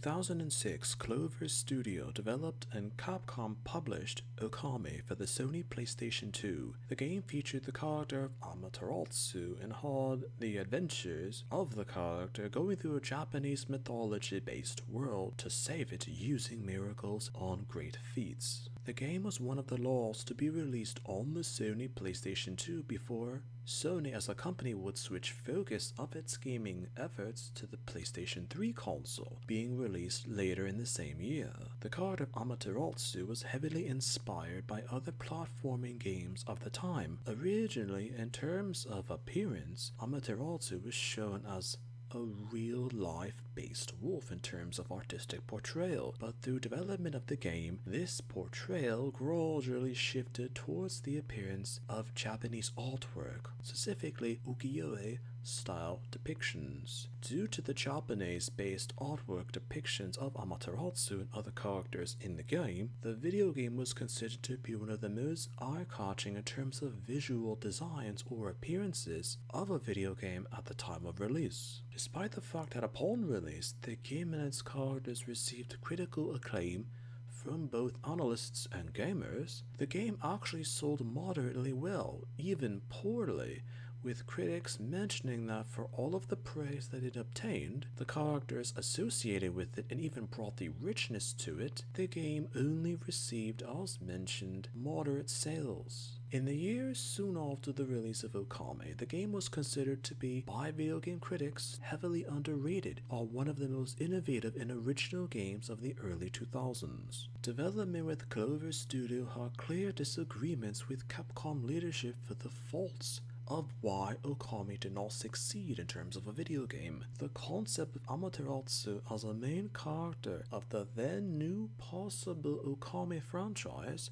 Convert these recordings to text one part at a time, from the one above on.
2006, Clover Studio developed and Capcom published Okami for the Sony PlayStation 2. The game featured the character of Amaterasu and had the adventures of the character going through a Japanese mythology-based world to save it using miracles on great feats. The game was one of the last to be released on the Sony PlayStation 2 before Sony as a company would switch focus of its gaming efforts to the PlayStation 3 console, being released later in the same year. The card of Amaterasu was heavily inspired by other platforming games of the time. Originally, in terms of appearance, Amaterasu was shown as a real-life based wolf in terms of artistic portrayal, but through development of the game, this portrayal gradually shifted towards the appearance of Japanese artwork, specifically ukiyo-e style depictions. Due to the Japanese-based artwork depictions of Amaterasu and other characters in the game, the video game was considered to be one of the most eye-catching in terms of visual designs or appearances of a video game at the time of release. Despite the fact that upon release, the game and its characters received critical acclaim from both analysts and gamers, the game actually sold moderately well, even poorly, with critics mentioning that for all of the praise that it obtained, the characters associated with it, and even brought the richness to it, the game only received, as mentioned, moderate sales. In the years soon after the release of Okami, the game was considered to be, by video game critics, heavily underrated, or one of the most innovative and original games of the early 2000s. Development with Clover Studio had clear disagreements with Capcom leadership for the faults of why Okami did not succeed in terms of a video game. The concept of Amaterasu as a main character of the then new possible Okami franchise,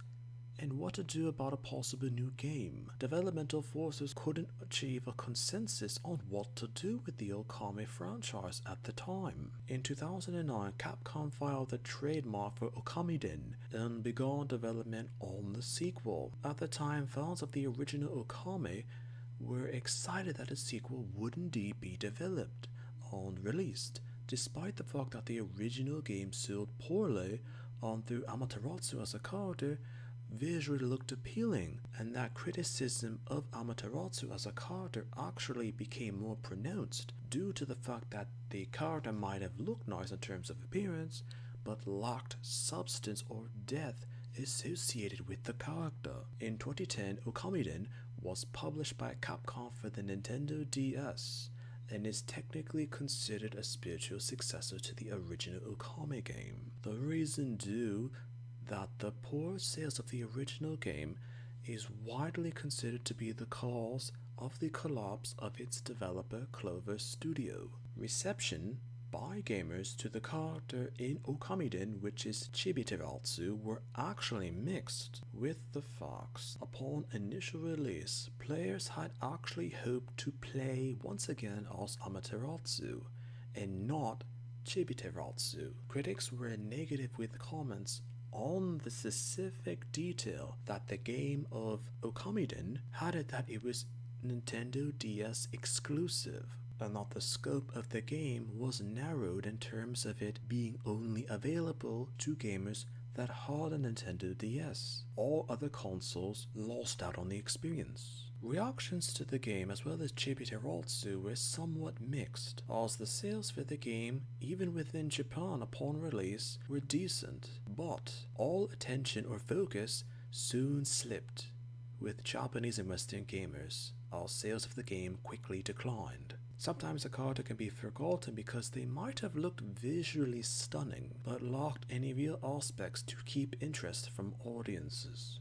and what to do about a possible new game. Developmental forces couldn't achieve a consensus on what to do with the Okami franchise at the time. In 2009, Capcom filed the trademark for Okami-den and began development on the sequel. At the time, fans of the original Okami were excited that a sequel would indeed be developed and released, despite the fact that the original game sold poorly and through Amaterasu as a character visually looked appealing, and that criticism of Amaterasu as a character actually became more pronounced due to the fact that the character might have looked nice in terms of appearance, but lacked substance or depth associated with the character. In 2010, Okami-den was published by Capcom for the Nintendo DS and is technically considered a spiritual successor to the original Okami game. The reason due that the poor sales of the original game is widely considered to be the cause of the collapse of its developer Clover Studio. Reception by gamers to the character in Okami-den, which is Chibiteratsu, were actually mixed, with the facts. Upon initial release, players had actually hoped to play once again as Amaterasu and not Chibiteratsu. Critics were negative with comments on the specific detail that the game of Okami-den had it that it was Nintendo DS exclusive, and that the scope of the game was narrowed in terms of it being only available to gamers that had a Nintendo DS. All other consoles lost out on the experience. Reactions to the game as well as Chibiteratsu were somewhat mixed, as the sales for the game, even within Japan upon release, were decent, but all attention or focus soon slipped with Japanese and Western gamers, as sales of the game quickly declined. Sometimes a character can be forgotten because they might have looked visually stunning, but lacked any real aspects to keep interest from audiences.